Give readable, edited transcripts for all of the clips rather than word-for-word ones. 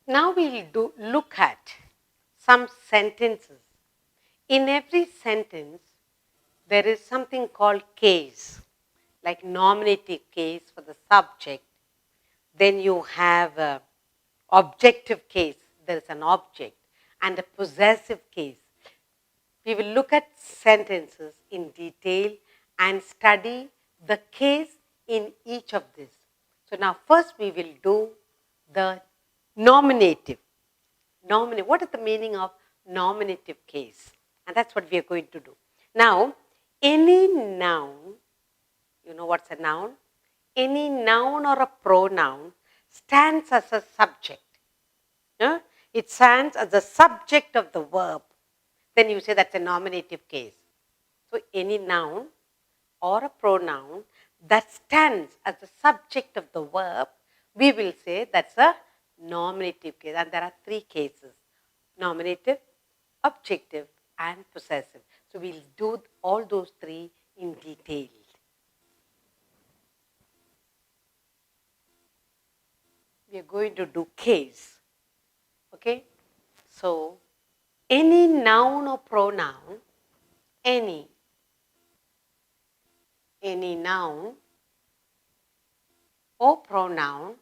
Now we'll look at some sentences. In every sentence, there is something called case, like nominative case for the subject. Then you have a objective case, there is an object, and a possessive case. We will look at sentences in detail and study the case in each of these. So now first we will do the nominative. What is the meaning of nominative case? And that's what we are going to do. Now, any noun, you know what's a noun? Any noun or a pronoun stands as a subject. Yeah? It stands as the subject of the verb. Then you say that's a nominative case. So any noun or a pronoun that stands as the subject of the verb, we will say that's a nominative case. And there are three cases: nominative, objective, and possessive. So we'll do all those three in detail. We are going to do case. Okay? So any noun or pronoun, any noun or pronoun,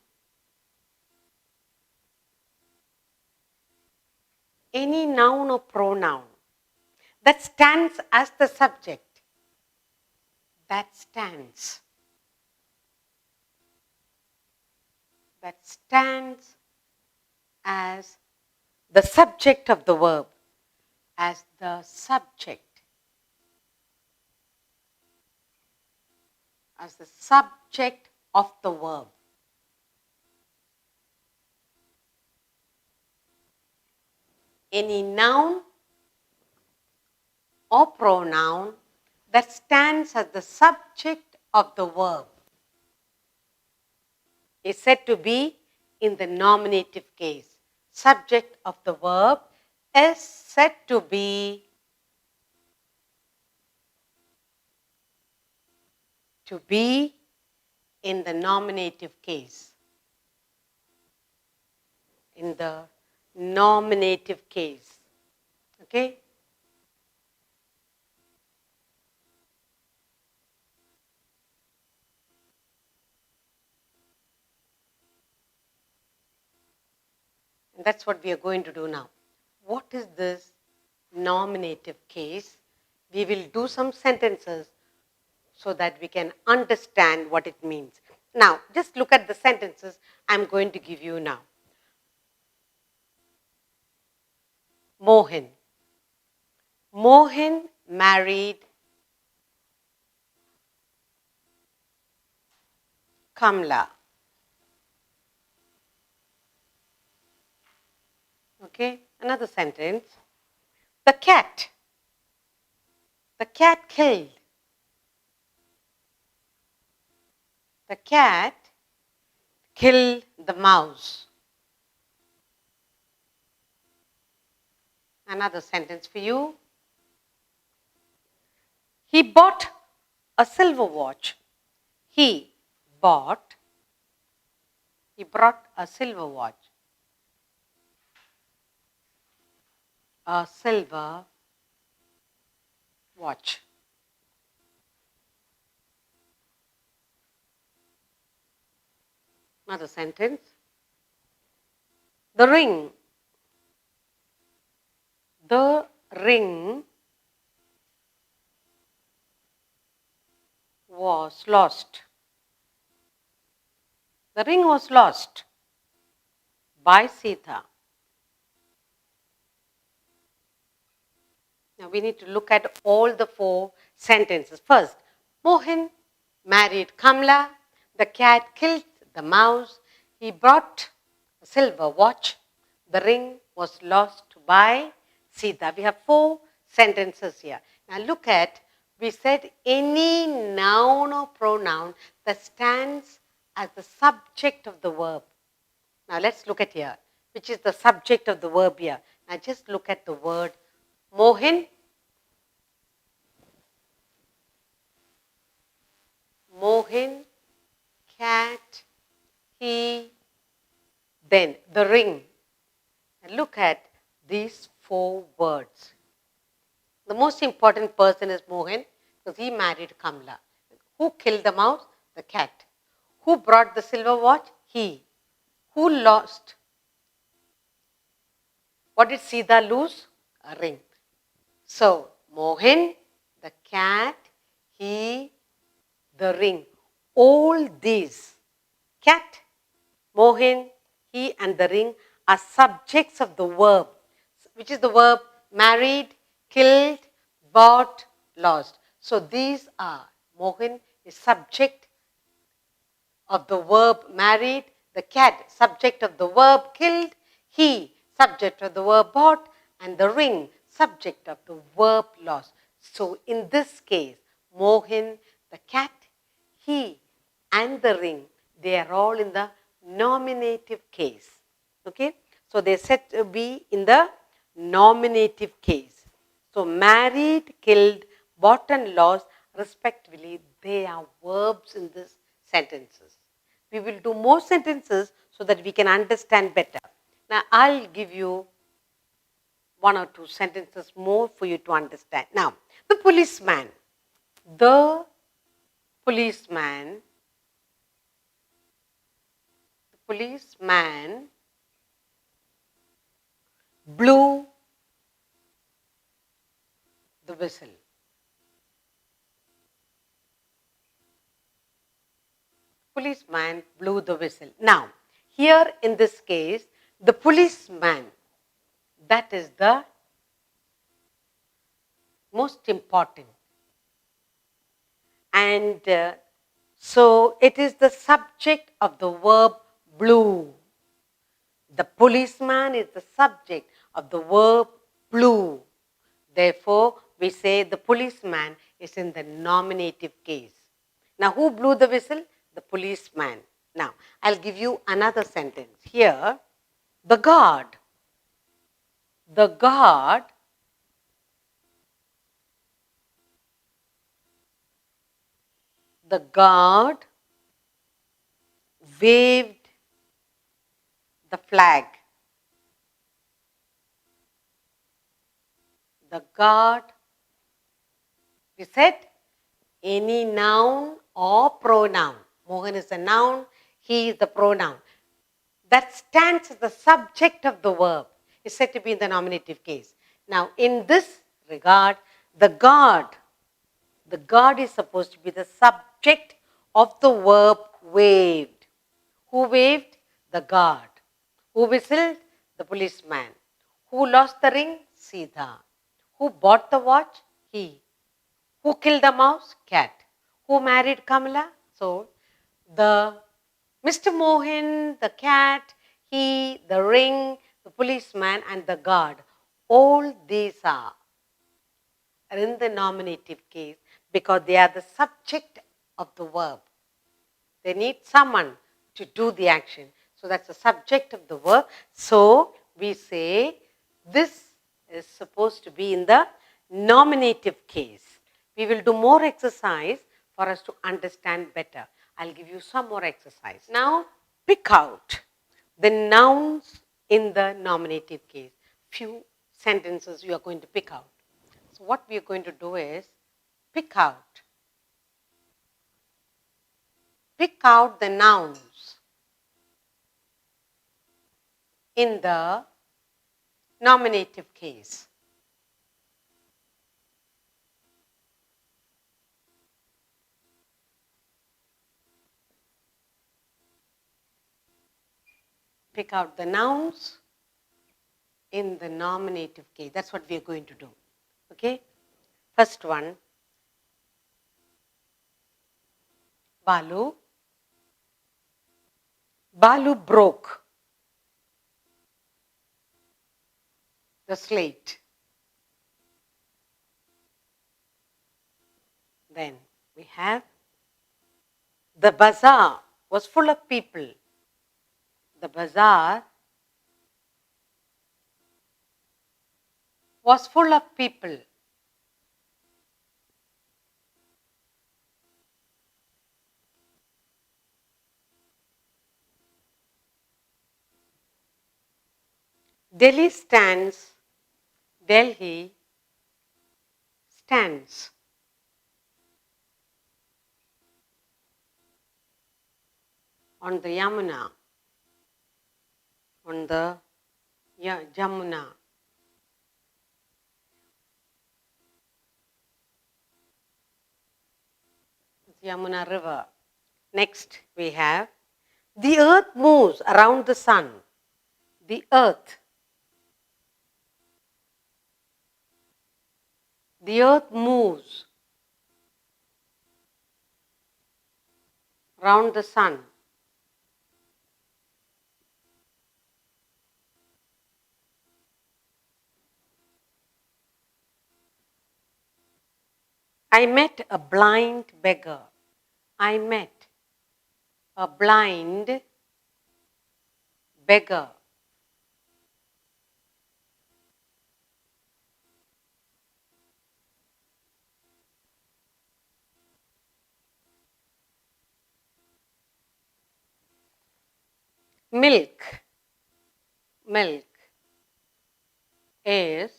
any noun or pronoun that stands as the subject, that stands as the subject of the verb, as the subject of the verb. Any noun or pronoun that stands as the subject of the verb is said to be in the nominative case. Subject of the verb is said to be in the nominative case. In the nominative case. Okay? And that's what we are going to do now. What is this nominative case? We will do some sentences so that we can understand what it means. Now, just look at the sentences I'm going to give you now. Mohan. Mohan married Kamla. Okay, another sentence. The cat killed. The cat killed the mouse. Another sentence for you. He bought a silver watch. He brought a silver watch. A silver watch. Another sentence. The ring was lost. The ring was lost by Sita. Now we need to look at all the four sentences. First, Mohan married Kamla. The cat killed the mouse. He brought a silver watch. The ring was lost by Sita. We have four sentences here. Now look at, we said any noun or pronoun that stands as the subject of the verb. Now let's look at here, which is the subject of the verb here. Now just look at the word Mohan. Mohan, cat, he, then the ring. And look at these 4 words. The most important person is Mohan because he married Kamla. Who killed the mouse? The cat. Who brought the silver watch? He. Who lost? What did Sita lose? A ring. So, Mohan, the cat, he, the ring. All these, cat, Mohan, he and the ring are subjects of the verb. Which is the verb? Married, killed, bought, lost. So these are, Mohan is subject of the verb married, the cat subject of the verb killed, he subject of the verb bought, and the ring subject of the verb lost. So in this case, Mohan, the cat, he and the ring, they are all in the nominative case. Okay? So they are said to be in the nominative case. So married, killed, bought and lost, respectively, they are verbs in these sentences. We will do more sentences so that we can understand better. Now I'll give you 1 or 2 sentences more for you to understand. Now, the policeman blew the whistle. Policeman blew the whistle. Now, here in this case, the policeman, that is the most important. And so it is the subject of the verb blew. The policeman is the subject of the verb blew. Therefore, we say the policeman is in the nominative case. Now, who blew the whistle? The policeman. Now, I'll give you another sentence. Here, the guard waved the flag. The guard, we said, any noun or pronoun. Mohan is a noun, he is the pronoun. That stands as the subject of the verb is said to be in the nominative case. Now, in this regard, the guard is supposed to be the subject of the verb waved. Who waved? The guard. Who whistled? The policeman. Who lost the ring? Sita. Who bought the watch? He. Who killed the mouse? Cat. Who married Kamala? So, the Mr. Mohan, the cat, he, the ring, the policeman and the guard. All these are in the nominative case because they are the subject of the verb. They need someone to do the action. So that's the subject of the verb. So we say this is supposed to be in the nominative case. We will do more exercise for us to understand better. I'll give you some more exercise. Now pick out the nouns in the nominative case. Few sentences you are going to pick out. So what we are going to do is pick out the nouns in the nominative case. Pick out the nouns in the nominative case. That's what we are going to do. Okay? First one, Balu. Balu broke the slate. Then we have the bazaar was full of people. The bazaar was full of people. Delhi stands. Delhi stands. On the Yamuna. On the Jamuna. Yamuna river. Next we have the earth moves around the sun. The earth. The earth moves around the sun. I met a blind beggar. I met a blind beggar. Milk. Milk is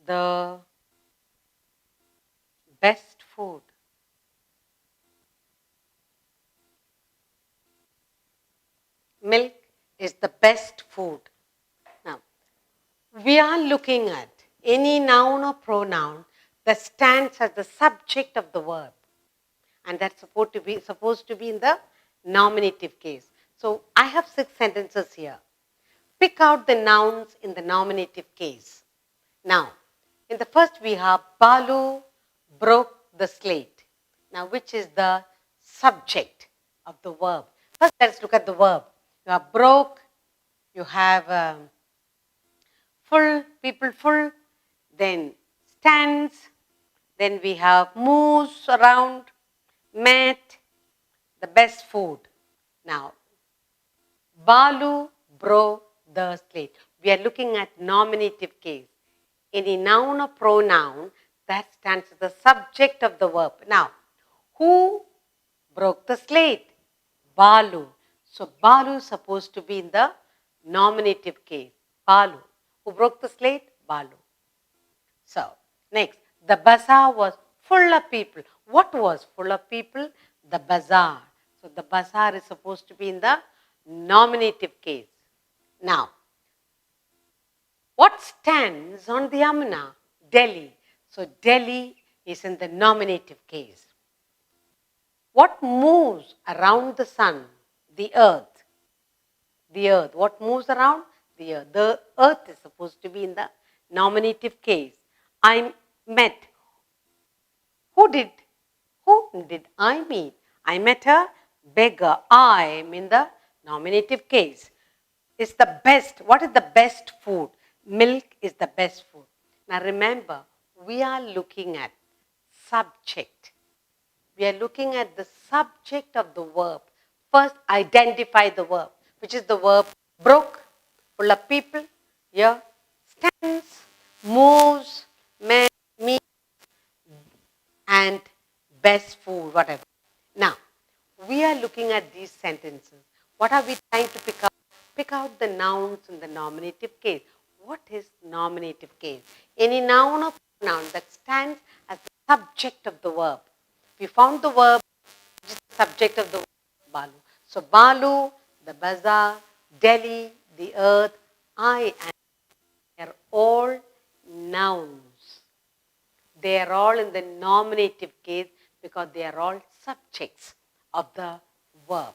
the best food. Milk is the best food. Now, we are looking at any noun or pronoun that stands as the subject of the verb. And that's supposed to be in the nominative case. So, I have 6 sentences here. Pick out the nouns in the nominative case. Now, in the first we have Balu broke the slate. Now, which is the subject of the verb? First, let's look at the verb. You have broke, you have full, people full, then stands, then we have moves around, met, the best food. Now, Balu broke the slate. We are looking at nominative case. Any noun or pronoun that stands as the subject of the verb. Now, who broke the slate? Balu. So, Balu is supposed to be in the nominative case. Balu. Who broke the slate? Balu. So, next, the bazaar was full of people. What was full of people? The bazaar. So, the bazaar is supposed to be in the nominative case. Now, what stands on the Yamuna? Delhi. So, Delhi is in the nominative case. What moves around the sun? The earth. The earth. What moves around? The earth. The earth is supposed to be in the nominative case. I met. Who did I meet? I met a beggar. I am in the nominative case. It's the best. What is the best food? Milk is the best food. Now remember, we are looking at subject. We are looking at the subject of the verb. First, identify the verb, which is the verb broke, full of people, here, stands, moves, met, meet, and best food, whatever. Now, we are looking at these sentences. What are we trying to pick out? Pick out the nouns in the nominative case. What is nominative case? Any noun or pronoun that stands as the subject of the verb. We found the verb, which is the subject of the verb, Balu. So, Balu, the bazaar, Delhi, the earth, I, and they are all nouns. They are all in the nominative case because they are all subjects of the verb.